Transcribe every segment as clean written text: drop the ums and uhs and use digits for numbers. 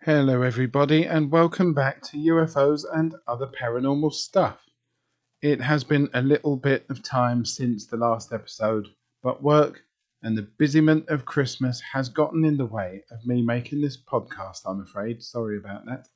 Hello everybody and welcome back to UFOs and other paranormal stuff. It has been a little bit of time since the last episode, but work and the busyment of Christmas has gotten in the way of me making this podcast, I'm afraid. Sorry about that.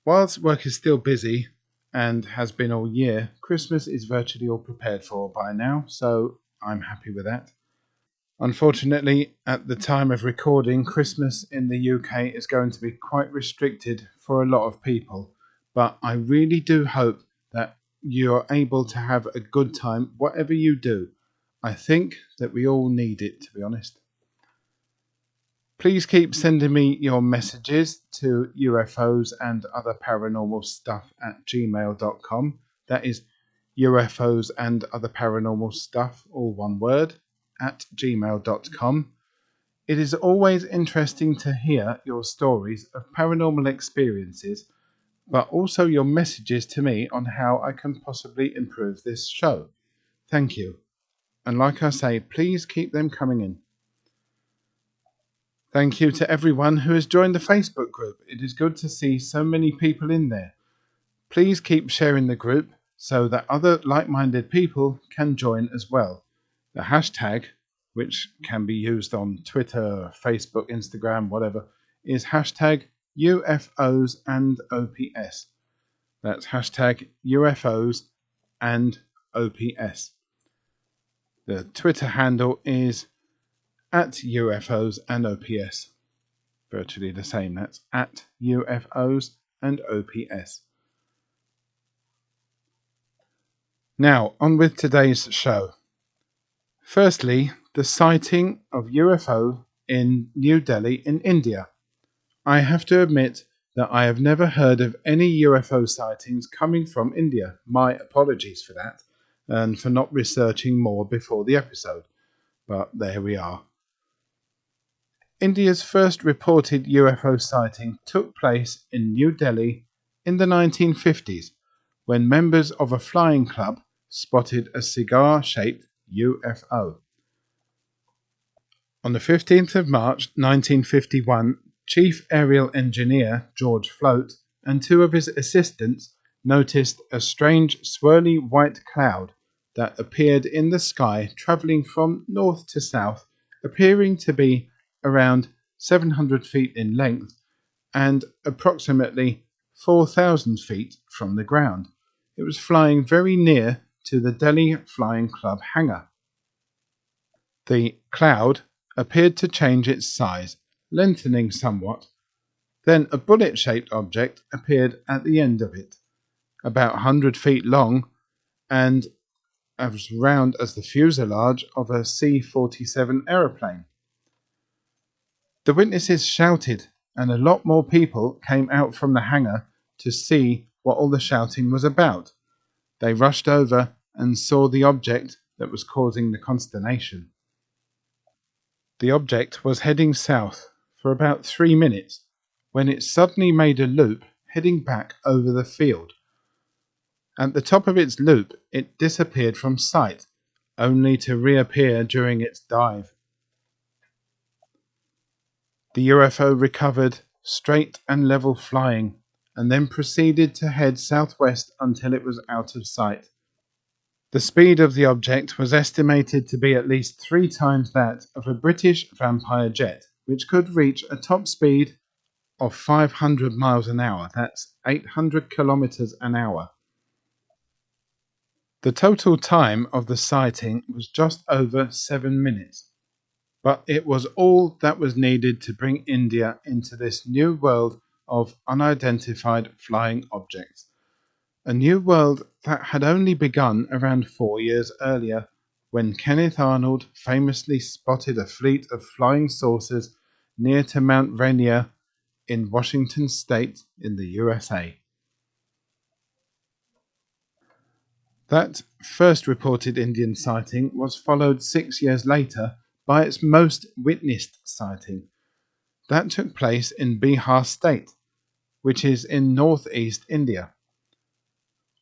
Whilst work is still busy and has been all year, Christmas is virtually all prepared for by now, so I'm happy with that. Unfortunately, at the time of recording, Christmas in the UK is going to be quite restricted for a lot of people, but I really do hope that you're able to have a good time, whatever you do. I think that we all need it, to be honest. Please keep sending me your messages to UFOs and other paranormal stuff at gmail.com. That is UFOs and other paranormal stuff, all one word, at gmail.com. It is always interesting to hear your stories of paranormal experiences, but also your messages to me on how I can possibly improve this show. Thank you. And like I say, please keep them coming in. Thank you to everyone who has joined the Facebook group. It is good to see so many people in there. Please keep sharing the group so that other like-minded people can join as well. The hashtag, which can be used on Twitter, Facebook, Instagram, whatever, is hashtag UFOs and OPS. That's hashtag UFOs and OPS. The Twitter handle is at UFOs and OPS. Virtually the same. That's at UFOs and OPS. Now, on with today's show. Firstly, the sighting of UFO in New Delhi in India. I have to admit that I have never heard of any UFO sightings coming from India. My apologies for that and for not researching more before the episode. But there we are. India's first reported UFO sighting took place in New Delhi in the 1950s when members of a flying club spotted a cigar-shaped UFO. On the 15th of March 1951, Chief Aerial Engineer George Float and two of his assistants noticed a strange swirly white cloud that appeared in the sky travelling from north to south, appearing to be around 700 feet in length and approximately 4,000 feet from the ground. It was flying very near to the Delhi Flying Club hangar. The cloud appeared to change its size, lengthening somewhat. Then a bullet-shaped object appeared at the end of it, about 100 feet long and as round as the fuselage of a C-47 aeroplane. The witnesses shouted, and a lot more people came out from the hangar to see what all the shouting was about. They rushed over and saw the object that was causing the consternation. The object was heading south for about 3 minutes when it suddenly made a loop heading back over the field. At the top of its loop, it disappeared from sight, only to reappear during its dive. The UFO recovered straight and level flying and then proceeded to head southwest until it was out of sight. The speed of the object was estimated to be at least 3 times that of a British Vampire jet, which could reach a top speed of 500 miles an hour. That's 800 kilometers an hour. The total time of the sighting was just over 7 minutes, but it was all that was needed to bring India into this new world of unidentified flying objects. A new world that had only begun around 4 years earlier, when Kenneth Arnold famously spotted a fleet of flying saucers near to Mount Rainier in Washington State in the USA. That first reported Indian sighting was followed 6 years later by its most witnessed sighting. That took place in Bihar State, which is in northeast India.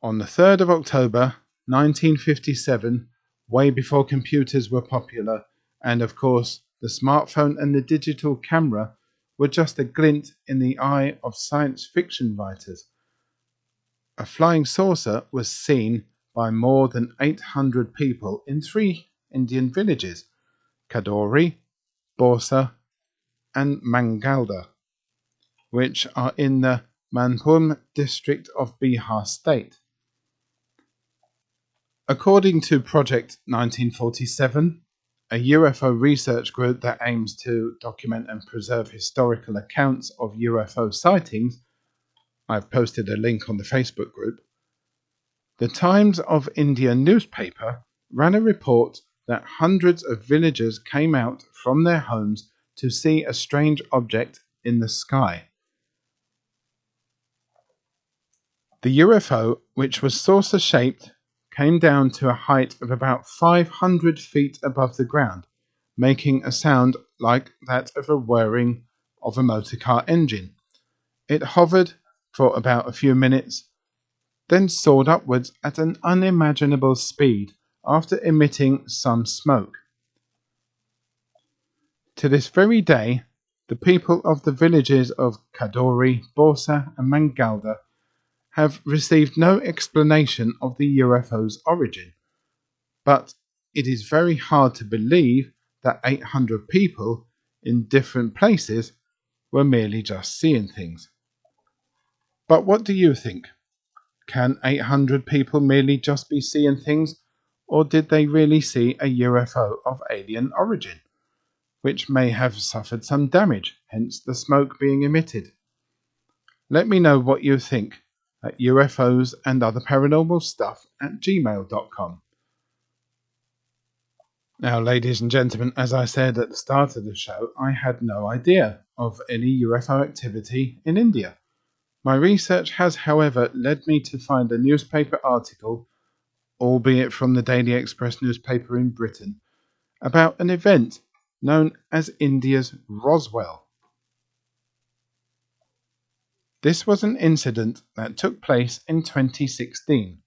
On the 3rd of October 1957, way before computers were popular, and of course the smartphone and the digital camera were just a glint in the eye of science fiction writers. A flying saucer was seen by more than 800 people in 3 Indian villages: Kadori, Borsa, and Mangalda, which are in the Manpur district of Bihar state. According to Project 1947, a UFO research group that aims to document and preserve historical accounts of UFO sightings, I've posted a link on the Facebook group, the Times of India newspaper ran a report that hundreds of villagers came out from their homes to see a strange object in the sky. The UFO, which was saucer-shaped, came down to a height of about 500 feet above the ground, making a sound like that of a whirring of a motorcar engine. It hovered for about a few minutes, then soared upwards at an unimaginable speed after emitting some smoke. To this very day, the people of the villages of Kadori, Borsa, and Mangalda have received no explanation of the UFO's origin, but it is very hard to believe that 800 people in different places were merely just seeing things. But what do you think? Can 800 people merely just be seeing things, or did they really see a UFO of alien origin, which may have suffered some damage, hence the smoke being emitted? Let me know what you think at UFOs and other paranormal stuff at gmail.com. Now, ladies and gentlemen, as I said at the start of the show, I had no idea of any UFO activity in India. My research has, however, led me to find a newspaper article, albeit from the Daily Express newspaper in Britain, about an event known as India's Roswell. This was an incident that took place in 2016,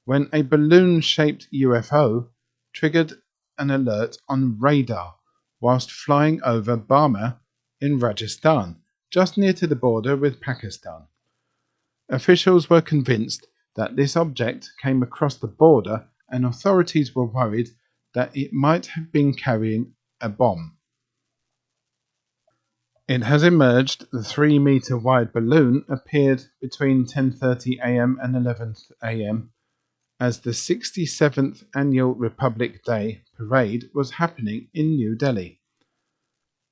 when a balloon-shaped UFO triggered an alert on radar whilst flying over Burma in Rajasthan, just near to the border with Pakistan. Officials were convinced that this object came across the border, and authorities were worried that it might have been carrying a bomb. It has emerged. The 3-meter wide balloon appeared between 10:30 a.m. and 11 a.m. as the 67th Annual Republic Day parade was happening in New Delhi.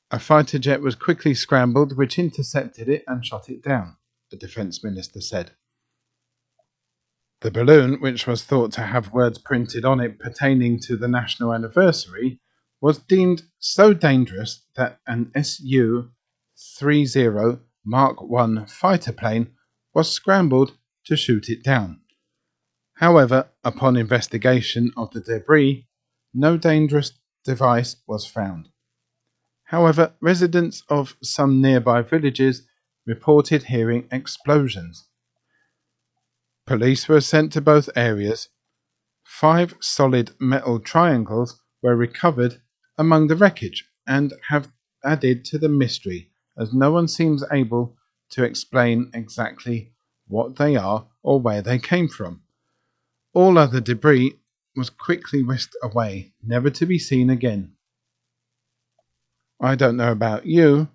A fighter jet was quickly scrambled, which intercepted it and shot it down, the defense minister said. The balloon, which was thought to have words printed on it pertaining to the national anniversary, was deemed so dangerous that an Su-30 Mark I fighter plane was scrambled to shoot it down. However, upon investigation of the debris, no dangerous device was found. However, residents of some nearby villages reported hearing explosions. Police were sent to both areas. 5 solid metal triangles were recovered among the wreckage and have added to the mystery, as no one seems able to explain exactly what they are or where they came from. All other debris was quickly whisked away, never to be seen again. I don't know about you,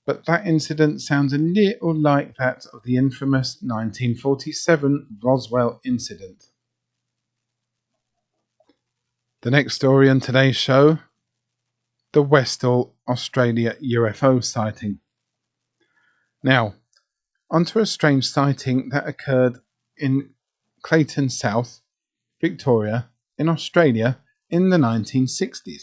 but that incident sounds a little like that of the infamous 1947 Roswell incident. The next story on today's show: the Westall Australia UFO sighting. Now, onto a strange sighting that occurred in Clayton South, Victoria, in Australia in the 1960s.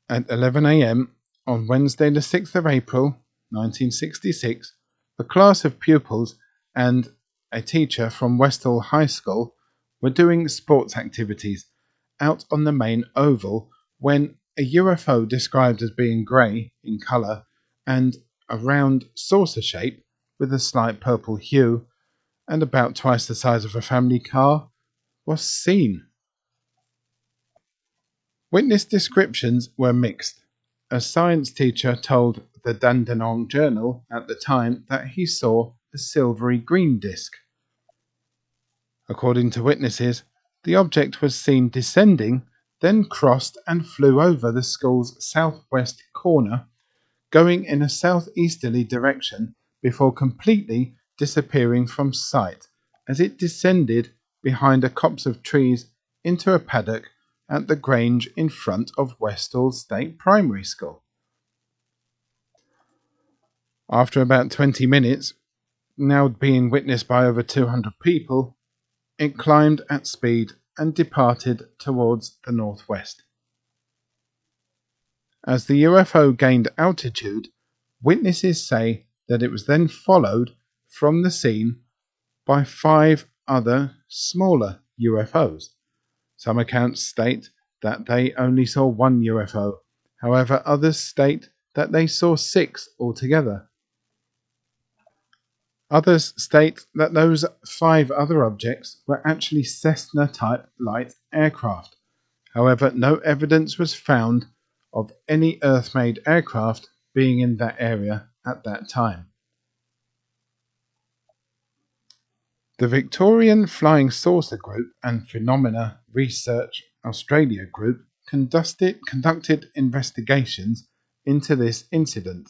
At 11 a.m. on Wednesday the 6th of April 1966, a class of pupils and a teacher from Westall High School were doing sports activities out on the main oval when a UFO described as being grey in colour and a round saucer shape with a slight purple hue and about twice the size of a family car was seen. Witness descriptions were mixed. A science teacher told the Dandenong Journal at the time that he saw a silvery green disk. According to witnesses, the object was seen descending, then crossed and flew over the school's southwest corner, going in a southeasterly direction before completely disappearing from sight as it descended behind a copse of trees into a paddock at the Grange in front of Westall State Primary School. After about 20 minutes, now being witnessed by over 200 people, it climbed at speed and departed towards the northwest. As the UFO gained altitude, witnesses say that it was then followed from the scene by 5 other smaller UFOs. Some accounts state that they only saw 1 UFO, however others state that they saw 6 altogether. Others state that those 5 other objects were actually Cessna-type light aircraft. However, no evidence was found of any Earth-made aircraft being in that area at that time. The Victorian Flying Saucer Group and Phenomena Research Australia Group conducted investigations into this incident.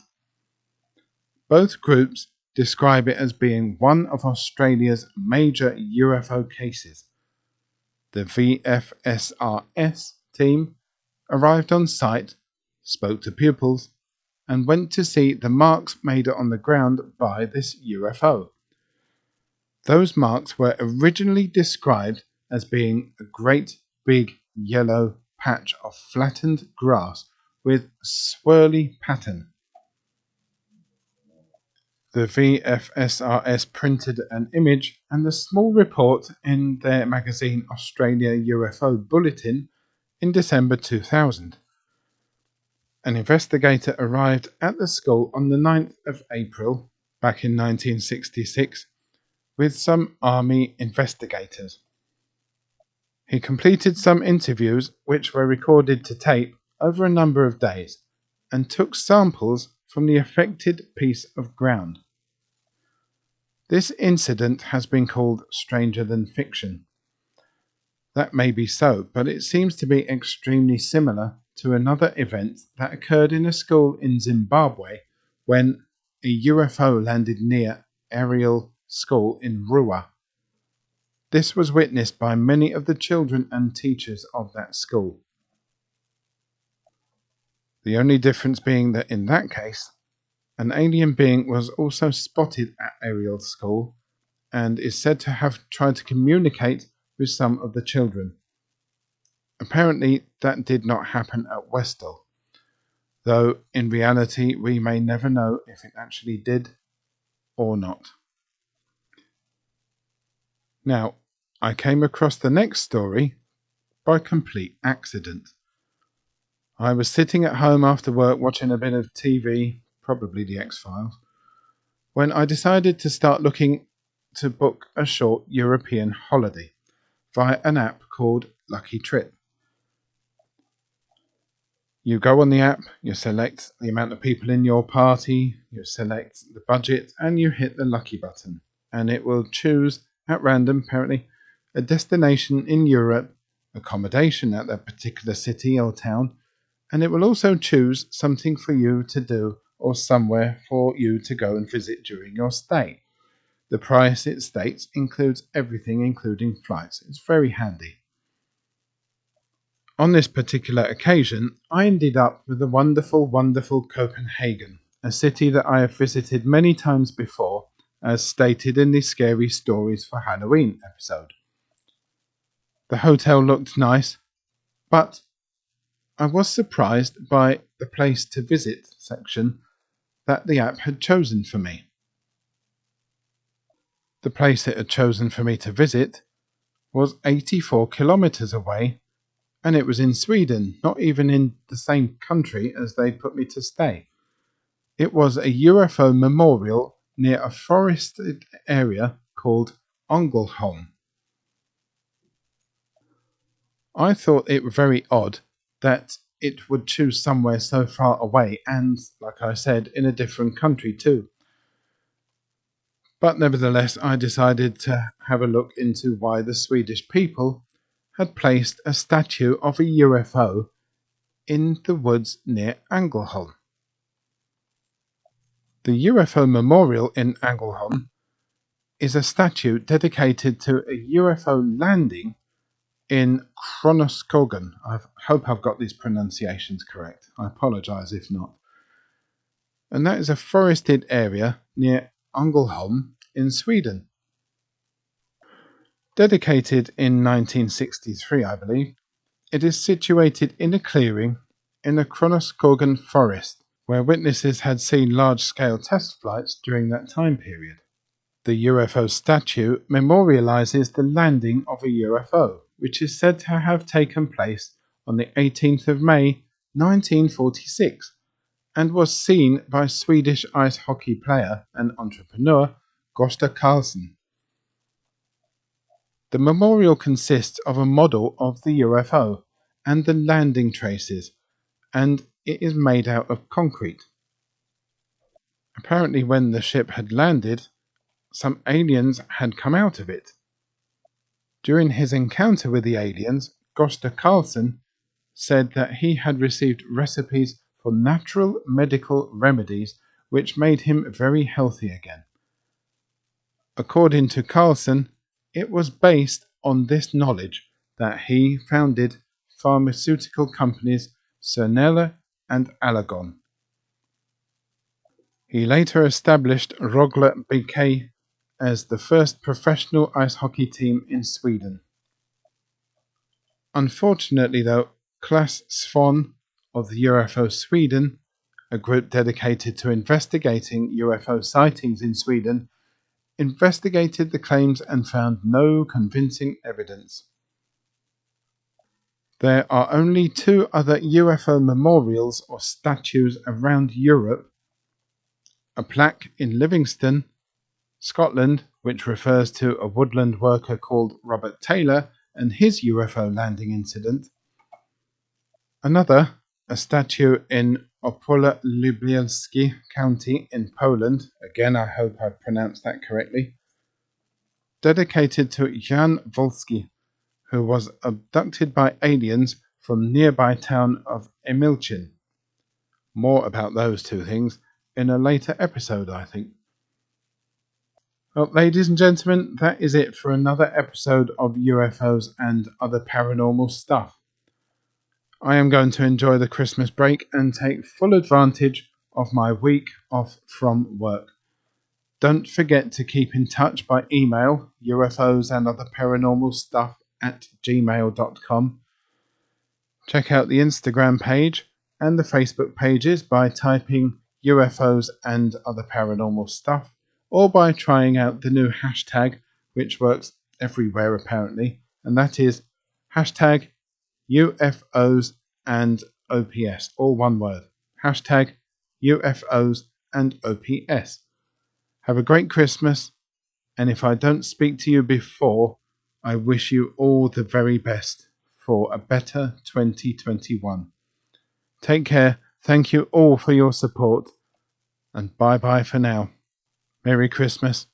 Both groups describe it as being one of Australia's major UFO cases. The VFSRS team arrived on site, spoke to pupils, and went to see the marks made on the ground by this UFO. Those marks were originally described as being a great big yellow patch of flattened grass with swirly pattern. The VFSRS printed an image and a small report in their magazine Australia UFO Bulletin in December 2000. An investigator arrived at the school on the 9th of April back in 1966 with some army investigators. He completed some interviews which were recorded to tape over a number of days and took samples from the affected piece of ground. This incident has been called stranger than fiction. That may be so, but it seems to be extremely similar to another event that occurred in a school in Zimbabwe when a UFO landed near Ariel School in Rua. This was witnessed by many of the children and teachers of that school. The only difference being that in that case, an alien being was also spotted at Ariel School and is said to have tried to communicate with some of the children. Apparently that did not happen at Westall, though in reality we may never know if it actually did or not. Now, I came across the next story by complete accident. I was sitting at home after work watching a bit of TV, probably the X-Files, when I decided to start looking to book a short European holiday via an app called Lucky Trip. You go on the app, you select the amount of people in your party, you select the budget, and you hit the lucky button, and it will choose at random, apparently, a destination in Europe, accommodation at that particular city or town, and it will also choose something for you to do or somewhere for you to go and visit during your stay. The price, it states, includes everything, including flights. It's very handy. On this particular occasion, I ended up with the wonderful, wonderful Copenhagen, a city that I have visited many times before, as stated in the Scary Stories for Halloween episode. The hotel looked nice, but I was surprised by the place to visit section that the app had chosen for me. The place it had chosen for me to visit was 84 kilometers away, and it was in Sweden, not even in the same country as they put me to stay. It was a UFO memorial near a forested area called Angelholm. I thought it very odd that it would choose somewhere so far away and, like I said, in a different country too. But nevertheless, I decided to have a look into why the Swedish people had placed a statue of a UFO in the woods near Angelholm. The UFO Memorial in Angelholm is a statue dedicated to a UFO landing in Kronoskogen. I hope I've got these pronunciations correct. I apologise if not. And that is a forested area near Angelholm in Sweden. Dedicated in 1963, I believe, it is situated in a clearing in the Kronoskogen forest, where witnesses had seen large-scale test flights during that time period. The UFO statue memorializes the landing of a UFO, which is said to have taken place on the 18th of May 1946 and was seen by Swedish ice hockey player and entrepreneur Gösta Karlsson. The memorial consists of a model of the UFO and the landing traces, and it is made out of concrete. Apparently, when the ship had landed, some aliens had come out of it. During his encounter with the aliens, Gösta Karlsson said that he had received recipes for natural medical remedies which made him very healthy again. According to Karlsson, it was based on this knowledge that he founded pharmaceutical companies Cernella and Allergon. He later established Rögle BK as the first professional ice hockey team in Sweden. Unfortunately though, Claes Svahn of the UFO Sweden, a group dedicated to investigating UFO sightings in Sweden, investigated the claims and found no convincing evidence. There are only 2 other UFO memorials or statues around Europe: a plaque in Livingston, Scotland, which refers to a woodland worker called Robert Taylor and his UFO landing incident. Another, a statue in Opole Lubielski County in Poland, again I hope I pronounced that correctly, dedicated to Jan Wolski, who was abducted by aliens from nearby town of Emilchin. More about those 2 things in a later episode, I think. Well, ladies and gentlemen, that is it for another episode of UFOs and other paranormal stuff. I am going to enjoy the Christmas break and take full advantage of my week off from work. Don't forget to keep in touch by email, UFOs and other paranormal stuff @gmail.com. Check out the Instagram page and the Facebook pages by typing UFOs and other paranormal stuff, or by trying out the new hashtag, which works everywhere apparently, and that is hashtag UFOs and OPS, all one word. Hashtag UFOs and OPS. Have a great Christmas, and if I don't speak to you before, I wish you all the very best for a better 2021. Take care, thank you all for your support, and bye bye for now. Merry Christmas.